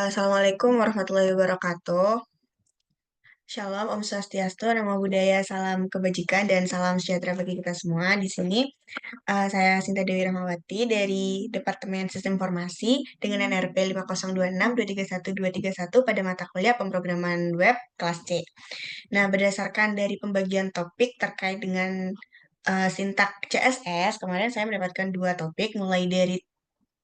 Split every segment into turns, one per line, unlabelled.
Assalamualaikum warahmatullahi wabarakatuh. Shalom, Om Swastiastu, Namo Buddhaya, salam kebajikan, dan salam sejahtera bagi kita semua. Di sini saya Sinta Dewi Rahmawati dari Departemen Sistem Informasi dengan NRP 5026231231 pada mata kuliah pemrograman web kelas C. Nah, berdasarkan dari pembagian topik terkait dengan sintak CSS, kemarin saya mendapatkan dua topik, mulai dari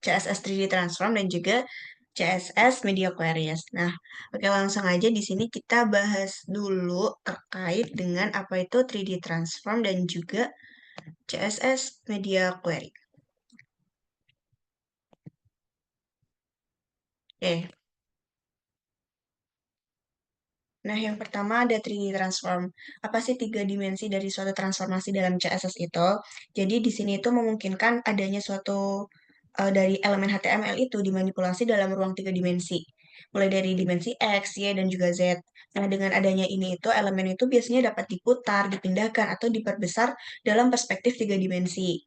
CSS 3D Transform dan juga CSS Media Queries. Nah, oke langsung aja di sini kita bahas dulu terkait dengan apa itu 3D Transform dan juga CSS Media Query. Oke. Nah, yang pertama ada 3D Transform. Apa sih tiga dimensi dari suatu transformasi dalam CSS itu? Jadi di sini itu memungkinkan adanya suatu dari elemen HTML itu dimanipulasi dalam ruang tiga dimensi. Mulai dari dimensi X, Y, dan juga Z. Nah, dengan adanya ini itu elemen itu biasanya dapat diputar, dipindahkan, atau diperbesar dalam perspektif tiga dimensi.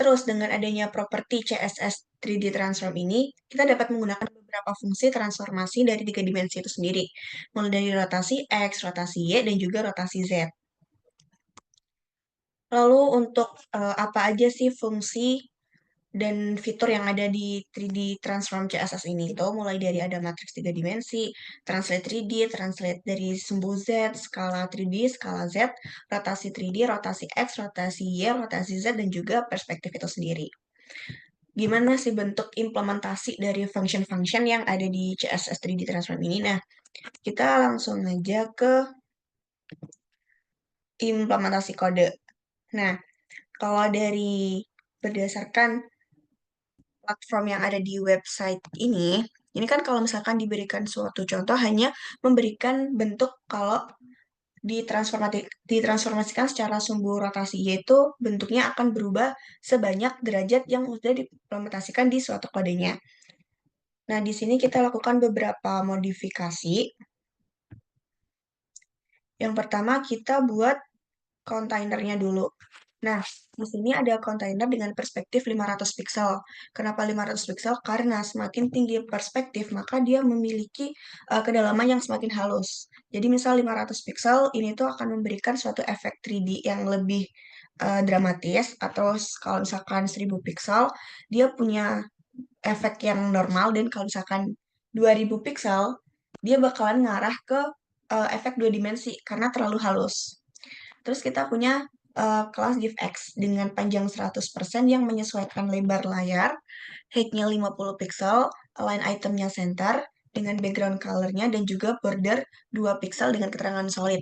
Terus dengan adanya properti CSS 3D Transform ini, kita dapat menggunakan beberapa fungsi transformasi dari tiga dimensi itu sendiri, mulai dari rotasi X, rotasi Y, dan juga rotasi Z. Lalu untuk apa aja sih fungsi dan fitur yang ada di 3D Transform CSS ini itu mulai dari ada matriks tiga dimensi, translate 3D, translate dari sumbu Z, skala 3D, skala Z, rotasi 3D, rotasi X, rotasi Y, rotasi Z, dan juga perspektif itu sendiri. Gimana sih bentuk implementasi dari function-function yang ada di CSS 3D Transform ini? Nah, kita langsung aja ke implementasi kode. Nah, kalau dari berdasarkan platform yang ada di website ini kan kalau misalkan diberikan suatu contoh hanya memberikan bentuk kalau ditransformasikan secara sumbu rotasi, yaitu bentuknya akan berubah sebanyak derajat yang sudah diimplementasikan di suatu kodenya. Nah, di sini kita lakukan beberapa modifikasi. Yang pertama, kita buat kontainernya dulu. Nah, di sini ada kontainer dengan perspektif 500 pixel. Kenapa 500 pixel? Karena semakin tinggi perspektif, maka dia memiliki kedalaman yang semakin halus. Jadi misal 500 pixel, ini tuh akan memberikan suatu efek 3D yang lebih dramatis. Atau kalau misalkan 1000 pixel, dia punya efek yang normal. Dan kalau misalkan 2000 pixel, dia bakalan ngarah ke efek dua dimensi karena terlalu halus. Terus kita punya kelas GIFX dengan panjang 100% yang menyesuaikan lebar layar, height-nya 50 pixel, align itemnya center dengan background color-nya, dan juga border 2 pixel dengan keterangan solid.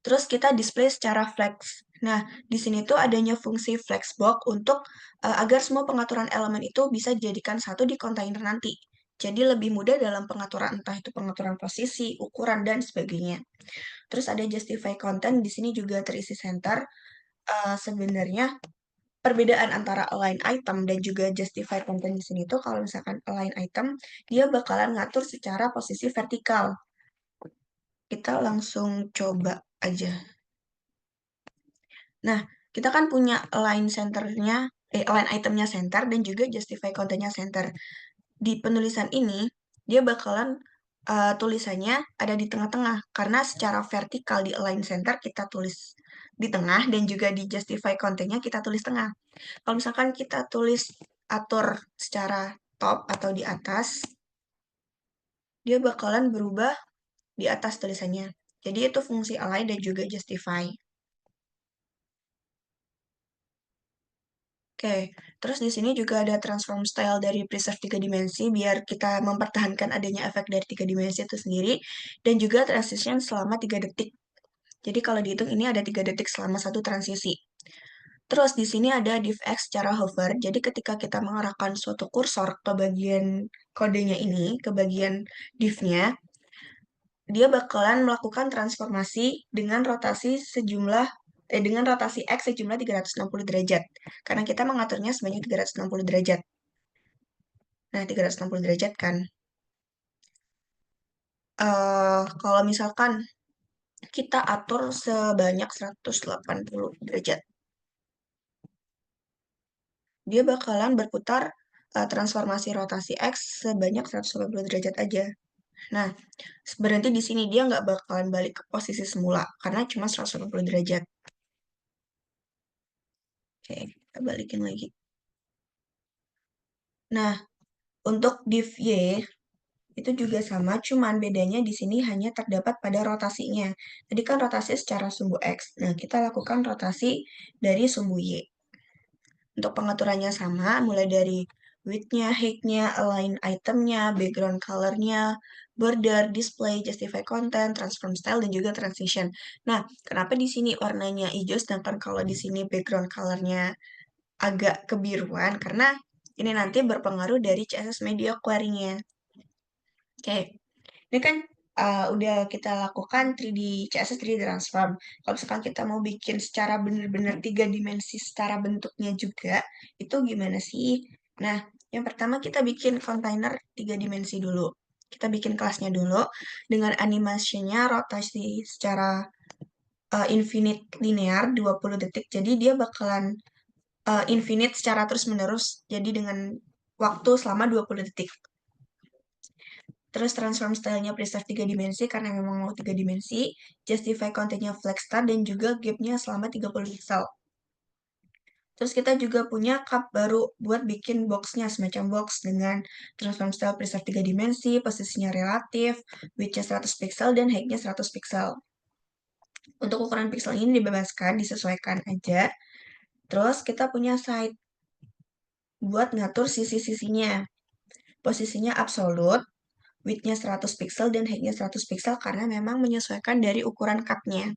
Terus kita display secara flex. Nah, di sini tuh adanya fungsi flexbox untuk agar semua pengaturan elemen itu bisa dijadikan satu di kontainer nanti. Jadi lebih mudah dalam pengaturan, entah itu pengaturan posisi, ukuran, dan sebagainya. Terus ada justify content, di sini juga terisi center. Sebenarnya perbedaan antara align item dan juga justify content di sini tuh kalau misalkan align item, dia bakalan ngatur secara posisi vertikal. Kita langsung coba aja. Nah, kita kan punya align itemnya center dan juga justify contentnya center. Di penulisan ini, dia bakalan tulisannya ada di tengah-tengah, karena secara vertikal di align center kita tulis di tengah, dan juga di justify contentnya kita tulis tengah. Kalau misalkan kita tulis atur secara top atau di atas, dia bakalan berubah di atas tulisannya. Jadi itu fungsi align dan juga justify. Oke, terus di sini juga ada transform style dari preserve tiga dimensi biar kita mempertahankan adanya efek dari tiga dimensi itu sendiri, dan juga transition selama 3 detik. Jadi kalau dihitung ini ada 3 detik selama satu transisi. Terus di sini ada div X secara hover. Jadi ketika kita mengarahkan suatu kursor ke bagian kodenya ini, ke bagian div-nya, dia bakalan melakukan transformasi dengan rotasi X sejumlah 360 derajat. Karena kita mengaturnya sebanyak 360 derajat. Nah, 360 derajat kan. Kalau misalkan kita atur sebanyak 180 derajat, dia bakalan berputar transformasi rotasi X sebanyak 180 derajat aja. Nah, berarti di sini dia nggak bakalan balik ke posisi semula, karena cuma 180 derajat. Oke, kita balikin lagi. Nah, untuk div Y, itu juga sama, cuman bedanya di sini hanya terdapat pada rotasinya. Tadi kan rotasi secara sumbu X. Nah, kita lakukan rotasi dari sumbu Y. Untuk pengaturannya sama, mulai dari width-nya, height-nya, align itemnya, background color-nya, border, display, justify content, transform style, dan juga transition. Nah, kenapa di sini warnanya hijau, sedangkan kalau di sini background color-nya agak kebiruan? Karena ini nanti berpengaruh dari CSS Media Query-nya. Oke, ini kan udah kita lakukan 3D CSS 3D transform. Kalau misalkan kita mau bikin secara benar-benar 3 dimensi secara bentuknya juga, itu gimana sih? Nah, yang pertama kita bikin kontainer 3 dimensi dulu. Kita bikin kelasnya dulu dengan animasinya rotasi secara infinite linear 20 detik. Jadi dia bakalan infinite secara terus-menerus. Jadi dengan waktu selama 20 detik. Terus transform style-nya preserve 3 dimensi karena memang mau 3 dimensi. Justify content-nya flex start dan juga gap-nya selama 30 pixel. Terus kita juga punya cup baru buat bikin box-nya semacam box dengan transform style preserve 3 dimensi, posisinya relatif, width-nya 100 pixel dan height-nya 100 pixel. Untuk ukuran pixel ini dibebaskan, disesuaikan aja. Terus kita punya side buat ngatur sisi-sisinya. Posisinya absolute, width-nya 100 pixel dan height-nya 100 pixel karena memang menyesuaikan dari ukuran cup-nya.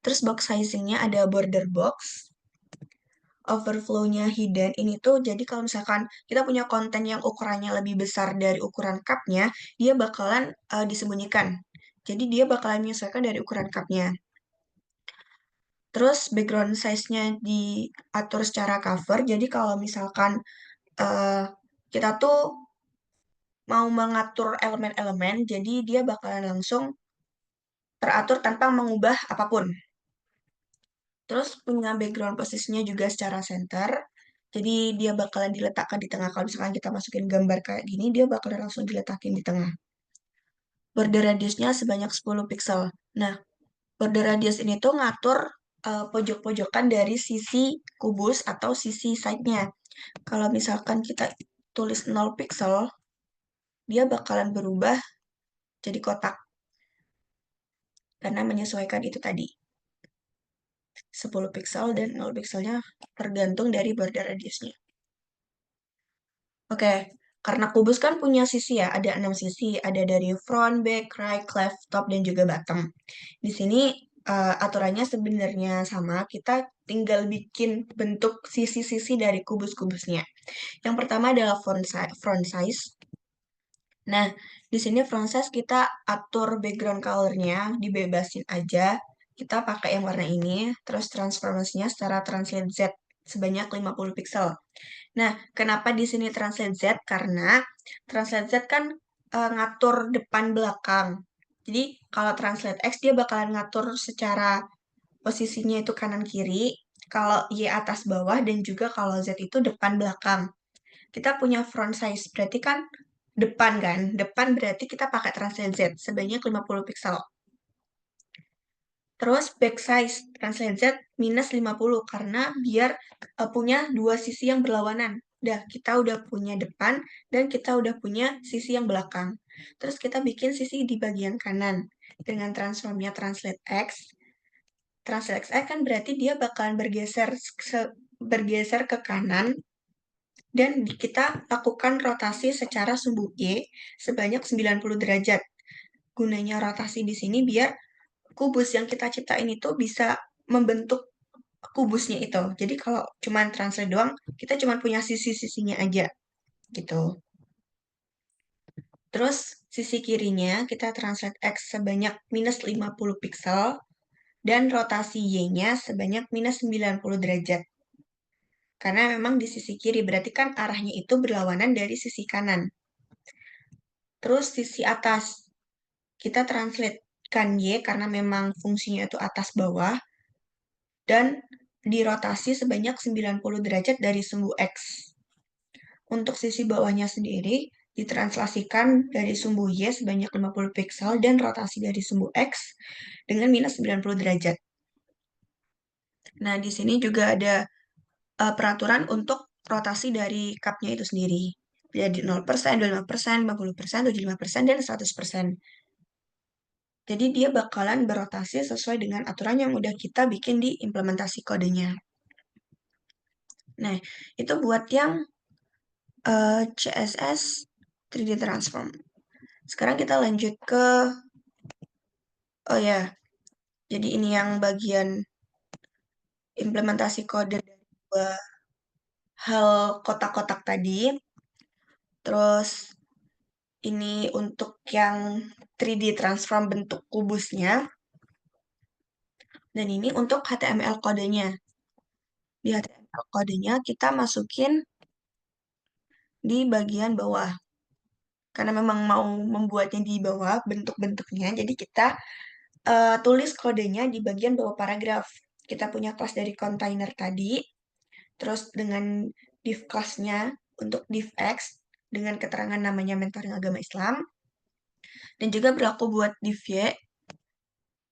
Terus box sizing-nya ada border box, overflow-nya hidden. Ini tuh jadi kalau misalkan kita punya konten yang ukurannya lebih besar dari ukuran cup-nya, dia bakalan disembunyikan. Jadi dia bakalan menyesuaikan dari ukuran cup-nya. Terus background size-nya diatur secara cover. Jadi kalau misalkan uh, kita tuh mau mengatur elemen-elemen, jadi dia bakalan langsung teratur tanpa mengubah apapun. Terus punya background posisinya juga secara center. Jadi dia bakalan diletakkan di tengah. Kalau misalkan kita masukin gambar kayak gini, dia bakalan langsung diletakin di tengah. Border radiusnya sebanyak 10 pixel. Nah, border radius ini tuh ngatur pojok-pojokan dari sisi kubus atau sisi side-nya. Kalau misalkan kita tulis 0 pixel, dia bakalan berubah jadi kotak. Karena menyesuaikan itu tadi. 10 pixel dan 0 pixelnya tergantung dari border radiusnya. Oke, karena kubus kan punya sisi ya, ada 6 sisi, ada dari front, back, right, left, top, dan juga bottom. Di sini aturannya sebenarnya sama, kita tinggal bikin bentuk sisi-sisi dari kubus-kubusnya. Yang pertama adalah front size. Nah, di sini front size kita atur background color-nya, dibebasin aja. Kita pakai yang warna ini, terus transformasinya secara translate Z sebanyak 50 pixel. Nah, kenapa di sini translate Z? Karena translate Z kan ngatur depan belakang. Jadi kalau translate X dia bakalan ngatur secara posisinya itu kanan kiri, kalau Y atas bawah dan juga kalau Z itu depan belakang. Kita punya front size berarti kan depan kan? Depan berarti kita pakai translate Z sebanyak 50 pixel. Terus back size translate Z minus 50 karena biar punya dua sisi yang berlawanan. Udah, kita udah punya depan dan kita udah punya sisi yang belakang. Terus kita bikin sisi di bagian kanan dengan transformnya translate X. Translate X kan berarti dia bakalan bergeser ke kanan dan kita lakukan rotasi secara sumbu Y sebanyak 90 derajat. Gunanya rotasi di sini biar kubus yang kita ciptain itu bisa membentuk kubusnya itu. Jadi kalau cuman translate doang, kita cuma punya sisi-sisinya aja gitu. Terus sisi kirinya kita translate X sebanyak minus 50 pixel dan rotasi Y-nya sebanyak minus 90 derajat. Karena memang di sisi kiri berarti kan arahnya itu berlawanan dari sisi kanan. Terus sisi atas kita translatekan Y karena memang fungsinya itu atas bawah dan dirotasi sebanyak 90 derajat dari sumbu X. untuk sisi bawahnya sendiri ditranslasikan dari sumbu Y sebanyak 50 piksel dan rotasi dari sumbu X dengan minus 90 derajat. Nah, di sini juga ada peraturan untuk rotasi dari cupnya itu sendiri. Jadi 0%, 25%, 50%, 75%, dan 100%. Jadi dia bakalan berotasi sesuai dengan aturan yang udah kita bikin di implementasi kodenya. Nah, itu buat yang CSS 3D Transform. Sekarang kita lanjut ke, oh ya, jadi ini yang bagian implementasi kode dari dua hal kotak-kotak tadi. Terus ini untuk yang 3D Transform bentuk kubusnya. Dan ini untuk HTML kodenya. Di HTML kodenya kita masukin di bagian bawah. Karena memang mau membuatnya di bawah bentuk-bentuknya, jadi kita tulis kodenya di bagian bawah paragraf. Kita punya kelas dari container tadi, terus dengan div kelasnya untuk div X, dengan keterangan namanya mentoring agama Islam, dan juga berlaku buat div Y.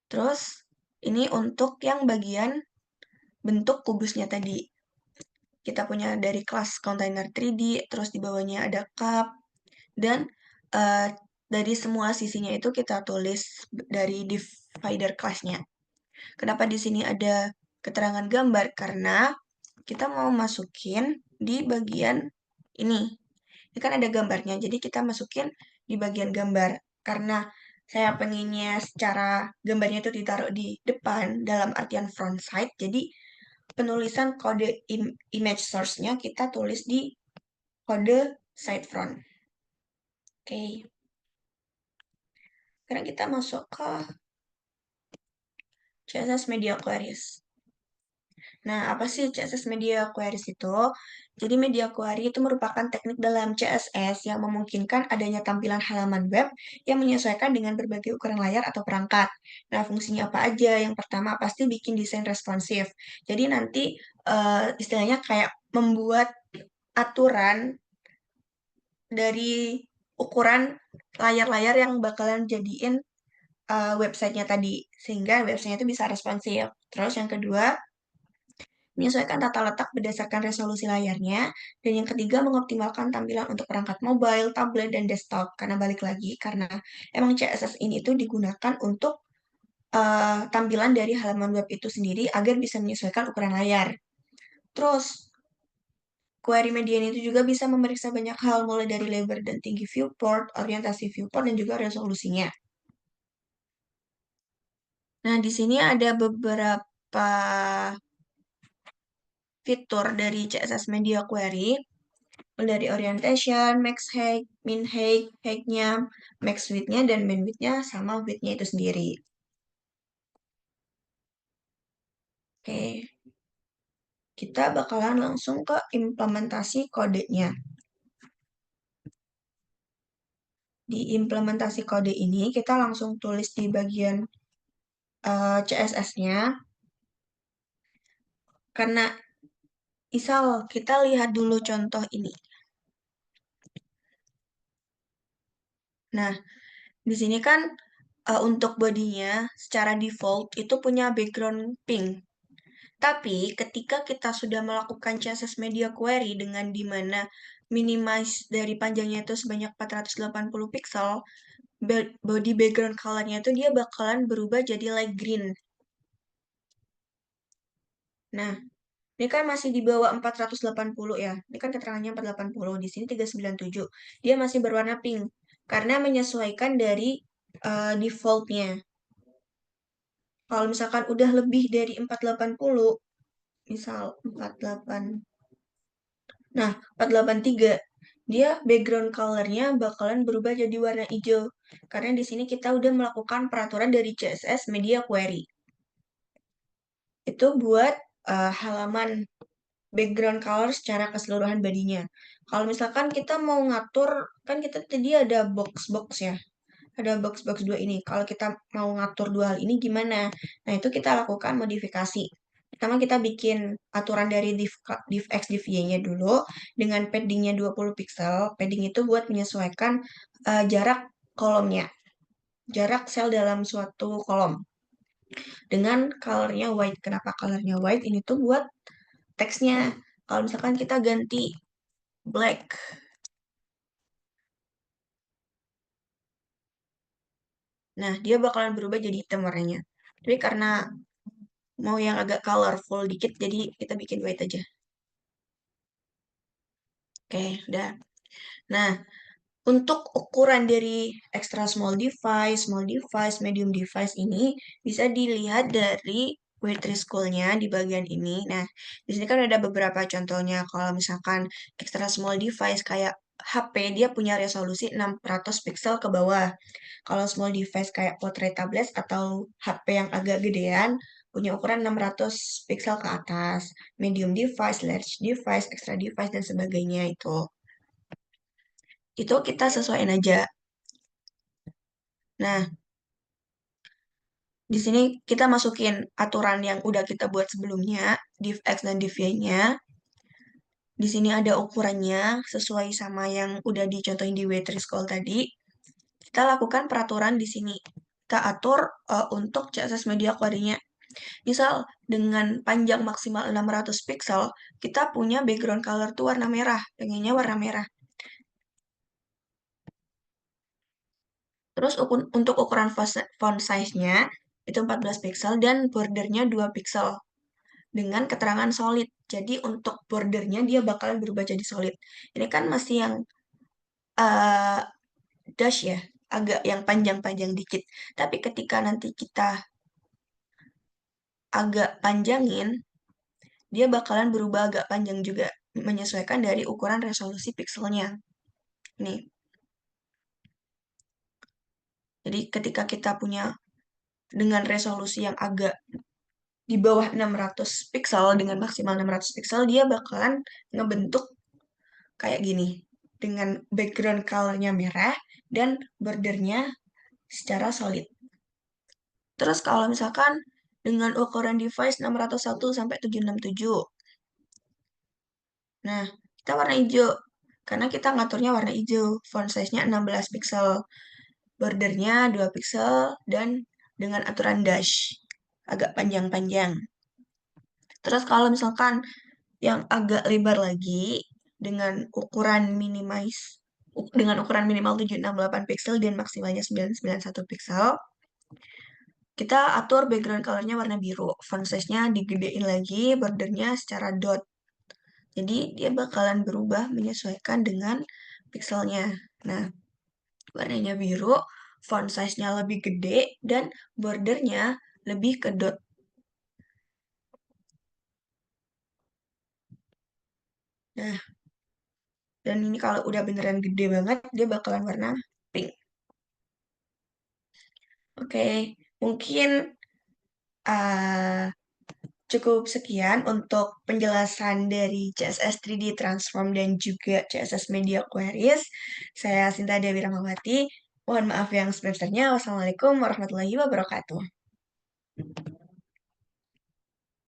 Terus ini untuk yang bagian bentuk kubusnya tadi. Kita punya dari kelas container 3D, terus di bawahnya ada cup, dan dari semua sisinya itu kita tulis dari divider kelasnya. Kenapa di sini ada keterangan gambar? Karena kita mau masukin di bagian ini. Ini kan ada gambarnya, jadi kita masukin di bagian gambar. Karena saya pengennya secara gambarnya itu ditaruh di depan dalam artian front side, jadi penulisan kode image source-nya kita tulis di kode side front. Oke. Sekarang kita masuk ke CSS Media Queries. Nah, apa sih CSS Media Queries itu? Jadi Media Query itu merupakan teknik dalam CSS yang memungkinkan adanya tampilan halaman web yang menyesuaikan dengan berbagai ukuran layar atau perangkat. Nah, fungsinya apa aja? Yang pertama pasti bikin desain responsif. Jadi nanti istilahnya kayak membuat aturan dari ukuran layar-layar yang bakalan jadiin websitenya tadi, sehingga websitenya itu bisa responsif. Terus yang kedua, menyesuaikan tata letak berdasarkan resolusi layarnya. Dan yang ketiga, mengoptimalkan tampilan untuk perangkat mobile, tablet, dan desktop. Karena balik lagi, karena emang CSS ini itu digunakan untuk tampilan dari halaman web itu sendiri agar bisa menyesuaikan ukuran layar. Terus, query median itu juga bisa memeriksa banyak hal, mulai dari lebar dan tinggi viewport, orientasi viewport, dan juga resolusinya. Nah, di sini ada beberapa fitur dari CSS Media Query, dari orientation, max height, min height, height-nya, max width-nya, dan min width-nya, sama width-nya itu sendiri. Oke, kita bakalan langsung ke implementasi kodenya. Di implementasi kode ini, kita langsung tulis di bagian CSS-nya, karena misal kita lihat dulu contoh ini. Nah, di sini kan untuk bodinya secara default itu punya background pink. Tapi ketika kita sudah melakukan CSS Media Query dengan dimana minimize dari panjangnya itu sebanyak 480 piksel, body background color-nya itu dia bakalan berubah jadi light green. Nah, ini kan masih di bawah 480 ya. Ini kan keterangannya 480. Di sini 397. Dia masih berwarna pink. Karena menyesuaikan dari default-nya. Kalau misalkan udah lebih dari 480, misal 48. Nah, 483, dia background color-nya bakalan berubah jadi warna hijau. Karena di sini kita udah melakukan peraturan dari CSS Media Query. Itu buat halaman background color secara keseluruhan badinya. Kalau misalkan kita mau ngatur, kan kita tadi ada box-box ya. Ada box-box dua ini. Kalau kita mau ngatur dua hal ini gimana? Nah, itu kita lakukan modifikasi. Pertama kita bikin aturan dari div x div y-nya dulu dengan paddingnya 20 pixel. Padding itu buat menyesuaikan jarak kolomnya, jarak sel dalam suatu kolom dengan colornya white. Kenapa colornya white? Ini tuh buat teksnya. Kalau misalkan kita ganti black, nah dia bakalan berubah jadi hitam warnanya. Tapi karena mau yang agak colorful dikit, jadi kita bikin white aja. Oke, udah. Nah, untuk ukuran dari extra small device, medium device ini bisa dilihat dari weight school-nya di bagian ini. Nah, di sini kan ada beberapa contohnya. Kalau misalkan extra small device kayak HP, dia punya resolusi 600 pixel ke bawah. Kalau small device kayak portrait tablet atau HP yang agak gedean, punya ukuran 600 pixel ke atas. Medium device, large device, extra device, dan sebagainya itu. Itu kita sesuaiin aja. Nah, di sini kita masukin aturan yang udah kita buat sebelumnya, div x dan div y-nya. Di sini ada ukurannya sesuai sama yang udah dicontohin di Waitress tadi. Kita lakukan peraturan di sini. Kita atur untuk CSS media query-nya. Misal dengan panjang maksimal 600 pixel, kita punya background color tuh warna merah, pengennya warna merah. Terus untuk ukuran font size-nya itu 14 pixel dan bordernya 2 pixel dengan keterangan solid. Jadi untuk bordernya dia bakalan berubah jadi solid. Ini kan masih yang uh, dash ya, agak yang panjang-panjang dikit. Tapi ketika nanti kita agak panjangin, dia bakalan berubah agak panjang juga, menyesuaikan dari ukuran resolusi pixelnya. Nih, jadi ketika kita punya dengan resolusi yang agak di bawah 600 pixel dengan maksimal 600 pixel, dia bakalan ngebentuk kayak gini dengan background colornya merah dan bordernya secara solid. Terus kalau misalkan dengan ukuran device 601 sampai 767. Nah, kita warna hijau karena kita ngaturnya warna hijau. Font size-nya 16 pixel, bordernya 2 pixel dan dengan aturan dash agak panjang-panjang. Terus kalau misalkan yang agak lebar lagi dengan ukuran dengan ukuran minimal 768 pixel dan maksimalnya 991 pixel, kita atur background colornya warna biru. Font size-nya digedein lagi, bordernya secara dot. Jadi dia bakalan berubah menyesuaikan dengan pixelnya. Nah, warnanya biru, font size-nya lebih gede, dan bordernya lebih ke dot. Nah, dan ini kalau udah beneran gede banget, dia bakalan warna pink. Oke, mungkin uh, cukup sekian untuk penjelasan dari CSS 3D Transform dan juga CSS Media Queries. Saya Sinta Dewi Rahmawati. Mohon maaf yang sebesarnya. Wassalamualaikum warahmatullahi wabarakatuh.